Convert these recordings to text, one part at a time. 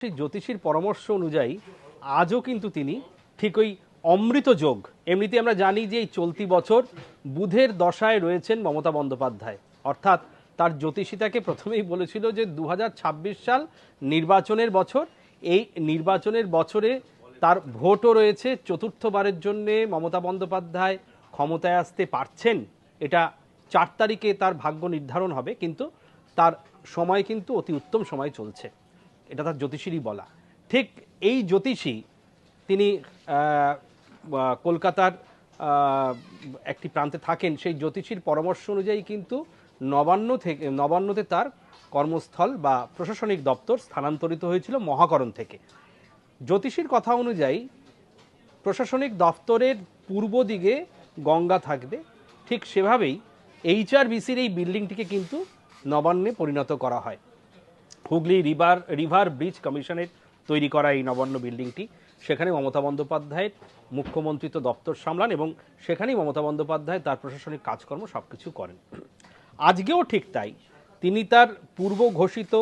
সেই জ্যোতিষীর পরামর্শ অনুযায়ী আজও কিন্তু তিনি ঠিক ওই অমৃত যোগ, এমনিতে আমরা জানি যে এই চলতি বছর বুধের দশায় রয়েছেন মমতা বন্দ্যোপাধ্যায়, অর্থাৎ তার জ্যোতিষী তাকে প্রথমেই বলেছিল যে 2026 সাল নির্বাচনের বছর। এই নির্বাচনের বছরে তার ভোটও রয়েছে, চতুর্থবারের জন্যে মমতা বন্দ্যোপাধ্যায় ক্ষমতায় আসতে পারছেন, এটা 4 তারিখে তার ভাগ্য নির্ধারণ হবে, কিন্তু তার সময় কিন্তু অতি উত্তম সময় চলছে, এটা তার জ্যোতিষীরই বলা। ঠিক এই জ্যোতিষী তিনি কলকাতার একটি প্রান্তে থাকেন, সেই জ্যোতিষীর পরামর্শ অনুযায়ী কিন্তু নবান্নতে তার কর্মস্থল বা প্রশাসনিক দপ্তর স্থানান্তরিত হয়েছিল মহাকরণ থেকে। জ্যোতিষীর কথা অনুযায়ী প্রশাসনিক দপ্তরের পূর্ব দিকে গঙ্গা থাকবে, ঠিক সেভাবেই HRBCর এই বিল্ডিংটিকে কিন্তু নবান্নে পরিণত করা হয়। হুগলি রিভার ব্রিজ কমিশনের তৈরি করা এই নবান্ন বিল্ডিংটি, সেখানে মমতা বন্দ্যোপাধ্যায়ের মুখ্যমন্ত্রিত্ব দপ্তর সামলান এবং সেখানেই মমতা বন্দ্যোপাধ্যায় তার প্রশাসনিক কাজকর্ম সব কিছু করেন। আজকেও ঠিক তাই, তিনি তার পূর্ব ঘোষিত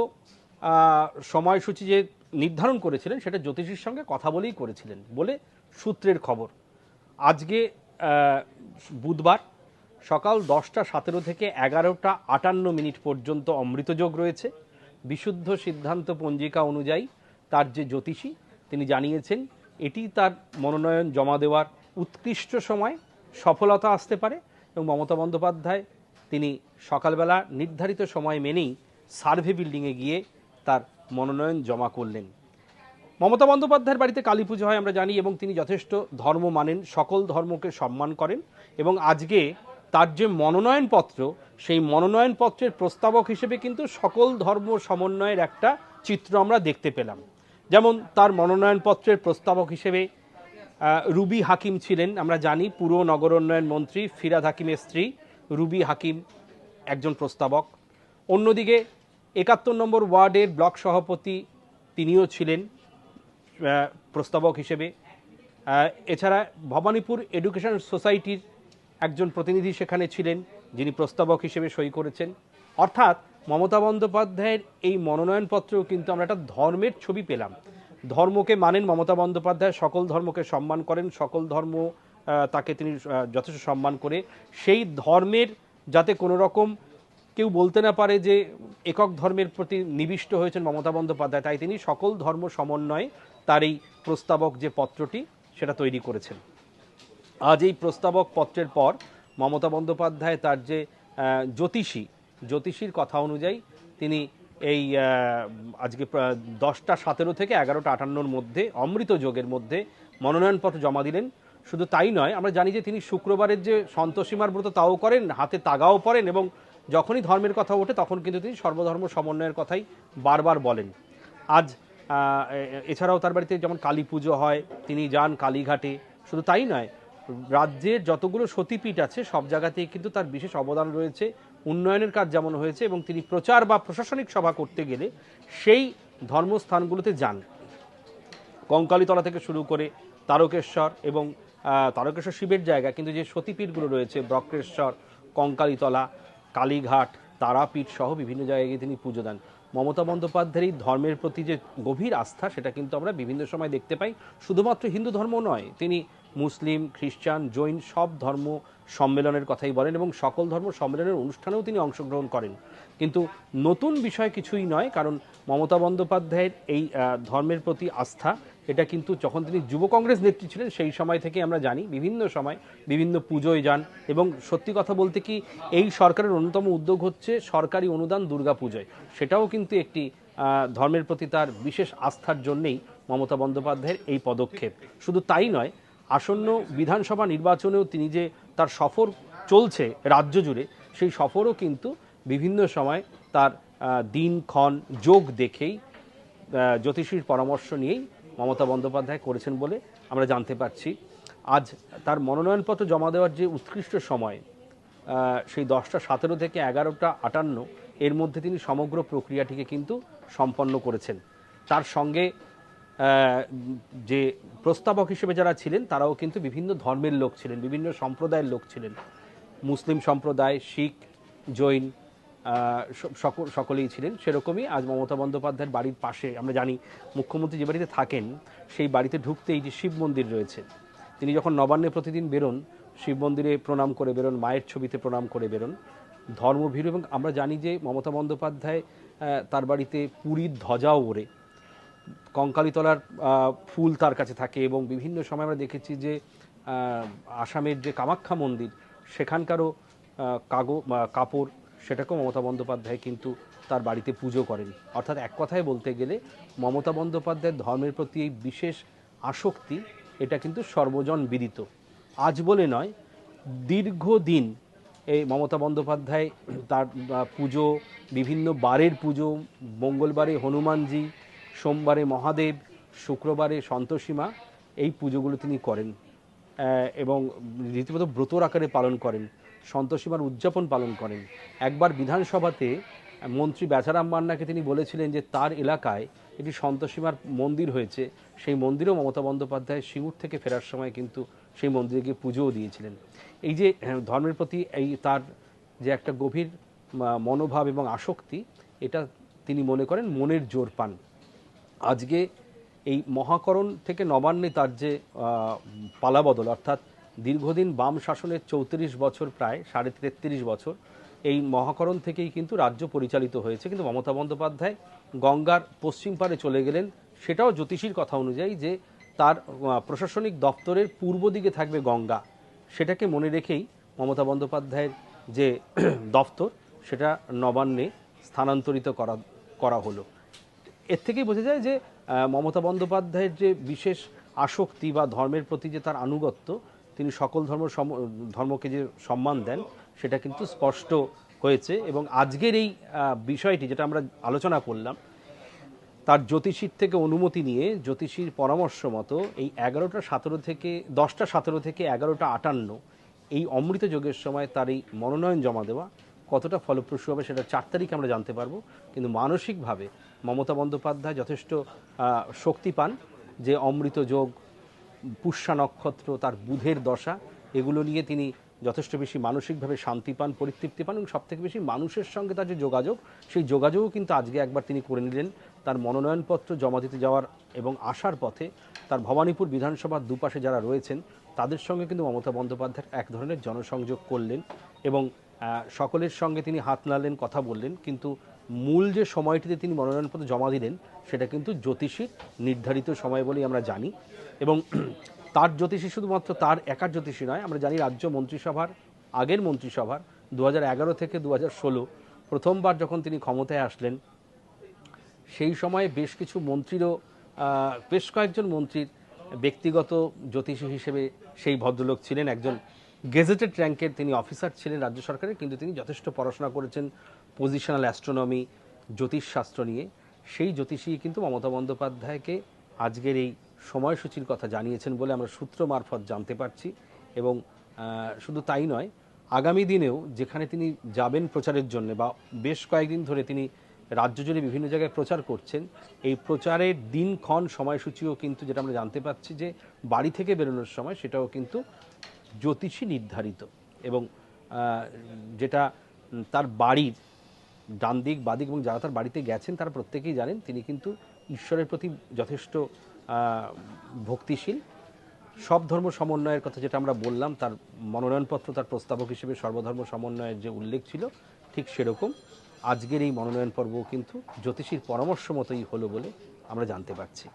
সময়সূচি যে নির্ধারণ করেছিলেন সেটা জ্যোতিষীর সঙ্গে কথা বলেই করেছিলেন বলে সূত্রের খবর। আজকে বুধবার সকাল 10:17 থেকে 11:58 পর্যন্ত অমৃতযোগ রয়েছে। বিশুদ্ধ সিদ্ধান্ত পঞ্জিকা অনুযায়ী তার যে জ্যোতিষী তিনি জানিয়েছেন এটি তার মনোনয়ন জমা দেওয়ার উৎকৃষ্ট সময়, সফলতা আসতে পারে এবং মমতা বন্দ্যোপাধ্যায় তিনি সকালবেলা নির্ধারিত সময় মেনেই সার্ভে বিল্ডিংয়ে গিয়ে তার মনোনয়ন জমা করলেন। মমতা বন্দ্যোপাধ্যায়ের বাড়িতে কালী পুজো হয় আমরা জানি, এবং তিনি যথেষ্ট ধর্ম মানেন, সকল ধর্মকে সম্মান করেন, এবং আজকে তার যে মনোনয়নপত্র সেই মনোনয়নপত্রের প্রস্তাবক হিসেবে কিন্তু সকল ধর্ম সমন্বয়ের একটা চিত্র আমরা দেখতে পেলাম। যেমন তার মনোনয়নপত্রের প্রস্তাবক হিসেবে রুবি হাকিম ছিলেন, আমরা জানি পুর নগরোন্নয়ন মন্ত্রী ফিরহাদ হাকিমের স্ত্রী রুবি হাকিম একজন প্রস্তাবক। অন্যদিকে 71 নম্বর ওয়ার্ডের ব্লক সভাপতি তিনিও ছিলেন প্রস্তাবক হিসেবে। এছাড়া ভবানীপুর এডুকেশন সোসাইটির একজন প্রতিনিধি সেখানে ছিলেন, যিনি প্রস্তাবক হিসেবে সই করেছেন। অর্থাৎ মমতা বন্দ্যোপাধ্যায়ের এই মনোনয়নপত্রেও কিন্তু আমরা একটা ধর্মের ছবি পেলাম। ধর্মকে মানেন মমতা বন্দ্যোপাধ্যায়, সকল ধর্মকে সম্মান করেন, সকল ধর্ম তাকে তিনি যথেষ্ট সম্মান করে সেই ধর্মের যাতে কোনো রকম কেউ বলতে না পারে যে একক ধর্মের প্রতি নিবিষ্ট হয়েছেন মমতা বন্দ্যোপাধ্যায়, তাই তিনি সকল ধর্ম সমন্বয়ে তার এই প্রস্তাবক যে পত্রটি সেটা তৈরি করেছেন। আজ এই প্রস্তাবক পত্রের পর মমতা বন্দ্যোপাধ্যায় তার যে জ্যোতিষীর কথা অনুযায়ী তিনি এই আজকে 10:17 থেকে 11:58 মধ্যে অমৃত যোগের মধ্যে মনোনয়নপত্র জমা দিলেন। শুধু তাই নয়, আমরা জানি যে তিনি শুক্রবারের যে সন্তোষীমার ব্রত তাও করেন, হাতে তাগাও পরেন, এবং যখনই ধর্মের কথা ওঠে তখন কিন্তু তিনি সর্বধর্ম সমন্বয়ের কথাই বারবার বলেন। আজ এছাড়াও তার বাড়িতে যেমন কালী পুজো হয়, তিনি যান কালীঘাটে। শুধু তাই নয়, রাজ্যের যতগুলো সতীপীঠ আছে সব জায়গাতেই কিন্তু তার বিশেষ অবদান রয়েছে, উন্নয়নের কাজ যেমন হয়েছে, এবং তিনি প্রচার বা প্রশাসনিক সভা করতে গেলে সেই ধর্মস্থানগুলোতে যান। কঙ্কালীতলা থেকে শুরু করে তারকেশ্বর, এবং তারকেশ্বর শিবের জায়গা, কিন্তু যে সতীপীঠগুলো রয়েছে ব্রক্রেশ্বর, কঙ্কালীতলা, কালীঘাট, তারাপীঠ সহ বিভিন্ন জায়গায় তিনি পুজো দেন। মমতা বন্দ্যোপাধ্যায়ের এই ধর্মের প্রতি যে গভীর আস্থা সেটা কিন্তু আমরা বিভিন্ন সময় দেখতে পাই। শুধুমাত্র হিন্দু ধর্ম নয়, তিনি মুসলিম, খ্রিস্টান, জৈন সব ধর্ম সম্মেলনের কথাই বলেন, এবং সকল ধর্ম সম্মেলনের অনুষ্ঠানেও তিনি অংশগ্রহণ করেন। কিন্তু নতুন বিষয় কিছুই নয়, কারণ মমতা বন্দ্যোপাধ্যায়ের এই ধর্মের প্রতি আস্থা এটা কিন্তু যখন তিনি যুব কংগ্রেস নেত্রী ছিলেন সেই সময় থেকে আমরা জানি বিভিন্ন সময় বিভিন্ন পুজোয় যান। এবং সত্যি কথা বলতে কি, এই সরকারের অন্যতম উদ্যোগ হচ্ছে সরকারি অনুদান দুর্গা পুজোয়, সেটাও কিন্তু একটি ধর্মের প্রতি তার বিশেষ আস্থার জন্যেই মমতা বন্দ্যোপাধ্যায়ের এই পদক্ষেপ। শুধু তাই নয়, আসন্ন বিধানসভা নির্বাচনেও তিনি যে তার সফর চলছে রাজ্য জুড়ে, সেই সফরও কিন্তু বিভিন্ন সময় তার দিনক্ষণ যোগ দেখেই জ্যোতিষীর পরামর্শ নিয়েই মমতা বন্দ্যোপাধ্যায় করেছেন বলে আমরা জানতে পারছি। আজ তার মনোনয়নপত্র জমা দেওয়ার যে উৎকৃষ্ট সময়, সেই 10:17 থেকে 11:58 এর মধ্যে তিনি সমগ্র প্রক্রিয়াটিকে কিন্তু সম্পন্ন করেছেন। তার সঙ্গে যে প্রস্তাবক হিসেবে যারা ছিলেন তারাও কিন্তু বিভিন্ন ধর্মের লোক ছিলেন, বিভিন্ন সম্প্রদায়ের লোক ছিলেন, মুসলিম সম্প্রদায়, শিখ, জৈন, সকলেই ছিলেন। সেরকমই আজ মমতা বন্দ্যোপাধ্যায়ের বাড়ির পাশে আমরা জানি মুখ্যমন্ত্রী যে বাড়িতে থাকেন সেই বাড়িতে ঢুকতেই যে শিব মন্দির রয়েছে, তিনি যখন নবান্নে প্রতিদিন বেরোন শিব মন্দিরে প্রণাম করে বেরোন, মায়ের ছবিতে প্রণাম করে বেরোন, ধর্মভীরু। এবং আমরা জানি যে মমতা বন্দ্যোপাধ্যায় তার বাড়িতে পুরীর ধ্বজাও ওড়ে, কঙ্কালীতলার ফুল তার কাছে থাকে। এবং বিভিন্ন সময় আমরা দেখেছি যে আসামের যে কামাখ্যা মন্দির সেখানকারও কাপড় সেটাকেও মমতা বন্দ্যোপাধ্যায় কিন্তু তার বাড়িতে পুজো করেন। অর্থাৎ এক কথায় বলতে গেলে মমতা বন্দ্যোপাধ্যায়ের ধর্মের প্রতি এই বিশেষ আসক্তি এটা কিন্তু সর্বজন বিদিত। আজ বলে নয়, দীর্ঘদিন এই মমতা বন্দ্যোপাধ্যায় তার পুজো, বিভিন্ন বারের পুজো, মঙ্গলবারে হনুমানজি, সোমবারে মহাদেব, শুক্রবারে সন্তোষীমা, এই পুজোগুলো তিনি করেন এবং রীতিমতো ব্রতর আকারে পালন করেন, সন্তোষীমার উদযাপন পালন করেন। একবার বিধানসভাতে মন্ত্রী বেচারাম মান্নাকে তিনি বলেছিলেন যে তার এলাকায় একটি সন্তোষীমার মন্দির হয়েছে, সেই মন্দিরেও মমতা বন্দ্যোপাধ্যায় সিঙ্গুর থেকে ফেরার সময় কিন্তু সেই মন্দিরে গিয়ে পুজোও দিয়েছিলেন। এই যে ধর্মের প্রতি এই তার যে একটা গভীর মনোভাব এবং আসক্তি, এটা তিনি মনে করেন মনের জোর পান। আজকে এই মহাকরণ থেকে নবান্নে তার যে পালাবদল, অর্থাৎ দীর্ঘদিন বাম শাসনের 34 বছর, প্রায় 33.5 বছর এই মহাকরণ থেকেই কিন্তু রাজ্য পরিচালিত হয়েছে। কিন্তু মমতা বন্দ্যোপাধ্যায় গঙ্গার পশ্চিম পারে চলে গেলেন, সেটাও জ্যোতিষীর কথা অনুযায়ী যে তার প্রশাসনিক দপ্তরের পূর্ব দিকে থাকবে গঙ্গা, সেটাকে মনে রেখেই মমতা বন্দ্যোপাধ্যায়ের যে দপ্তর সেটা নবান্নে স্থানান্তরিত করা হলো। এর থেকেই বোঝা যায় যে মমতা বন্দ্যোপাধ্যায়ের যে বিশেষ আসক্তি বা ধর্মের প্রতি যে তার আনুগত্য, তিনি সকল ধর্মকে যে সম্মান দেন সেটা কিন্তু স্পষ্ট হয়েছে। এবং আজকের এই বিষয়টি যেটা আমরা আলোচনা করলাম, তার জ্যোতিষীর থেকে অনুমতি নিয়ে জ্যোতিষীর পরামর্শ মতো এই 10টা 17 থেকে 11টা 58 এই অমৃত যোগের সময় তার এই মনোনয়ন জমা দেওয়া কতটা ফলপ্রসূ হবে সেটা 4 তারিখে আমরা জানতে পারবো। কিন্তু মানসিকভাবে মমতা বন্দ্যোপাধ্যায় যথেষ্ট শক্তি পান, যে অমৃত যোগ, পুষ্যা নক্ষত্র, তার বুধের দশা, এগুলো নিয়ে তিনি যথেষ্ট বেশি মানসিকভাবে শান্তি পান, পরিতৃপ্তি পান। এবং সবথেকে বেশি মানুষের সঙ্গে তার যে যোগাযোগ, সেই যোগাযোগও কিন্তু আজকে একবার তিনি করে নিলেন। তার মনোনয়নপত্র জমা দিতে যাওয়ার এবং আসার পথে তার ভবানীপুর বিধানসভার দুপাশে যারা রয়েছেন তাদের সঙ্গে কিন্তু মমতা বন্দ্যোপাধ্যায় এক ধরনের জনসংযোগ করলেন এবং সকলের সঙ্গে তিনি হাত নাড়লেন, কথা বললেন। কিন্তু মূল যে সময়টিতে তিনি মনোনয়নপত্র জমা দিলেন সেটা কিন্তু জ্যোতিষীর নির্ধারিত সময় বলেই আমরা জানি। এবং তার জ্যোতিষী শুধুমাত্র তার একার জ্যোতিষী নয়, আমরা জানি রাজ্য মন্ত্রিসভার, আগের মন্ত্রিসভার 2011 থেকে 2016 প্রথমবার যখন তিনি ক্ষমতায় আসলেন, সেই সময়ে বেশ কিছু মন্ত্রীরও, বেশ কয়েকজন মন্ত্রীর ব্যক্তিগত জ্যোতিষী হিসেবে সেই ভদ্রলোক ছিলেন। একজন গেজেটেড র্যাঙ্কের তিনি অফিসার ছিলেন রাজ্য সরকারের, কিন্তু তিনি যথেষ্ট পড়াশোনা করেছেন পজিশনাল অ্যাস্ট্রোনমি, জ্যোতিষশাস্ত্র নিয়ে। সেই জ্যোতিষী কিন্তু মমতা বন্দ্যোপাধ্যায়কে আজকের এই সময়সূচির কথা জানিয়েছেন বলে আমরা সূত্র মারফত জানতে পারছি। এবং শুধু তাই নয়, আগামী দিনেও যেখানে তিনি যাবেন প্রচারের জন্য, বা বেশ কয়েকদিন ধরে তিনি রাজ্য জুড়ে বিভিন্ন জায়গায় প্রচার করছেন, এই প্রচারের দিনক্ষণ সময়সূচিও কিন্তু, যেটা আমরা জানতে পাচ্ছি যে বাড়ি থেকে বেরোনোর সময়, সেটাও কিন্তু জ্যোতিষী নির্ধারিত। এবং যেটা তার বাড়ির ডান দিক বাদিক এবং যারা তার বাড়িতে গেছেন তারা প্রত্যেকেই জানেন তিনি কিন্তু ঈশ্বরের প্রতি যথেষ্ট ভক্তিশীল। সব ধর্ম সমন্বয়ের কথা যেটা আমরা বললাম, তার মনোনয়নপত্র তার প্রস্তাবক হিসেবে সর্বধর্ম সমন্বয়ের যে উল্লেখ ছিল, ঠিক সেরকম আজকের এই মনোনয়ন পর্বও কিন্তু জ্যোতিষীর পরামর্শ মতোই হলো বলে আমরা জানতে পারছি।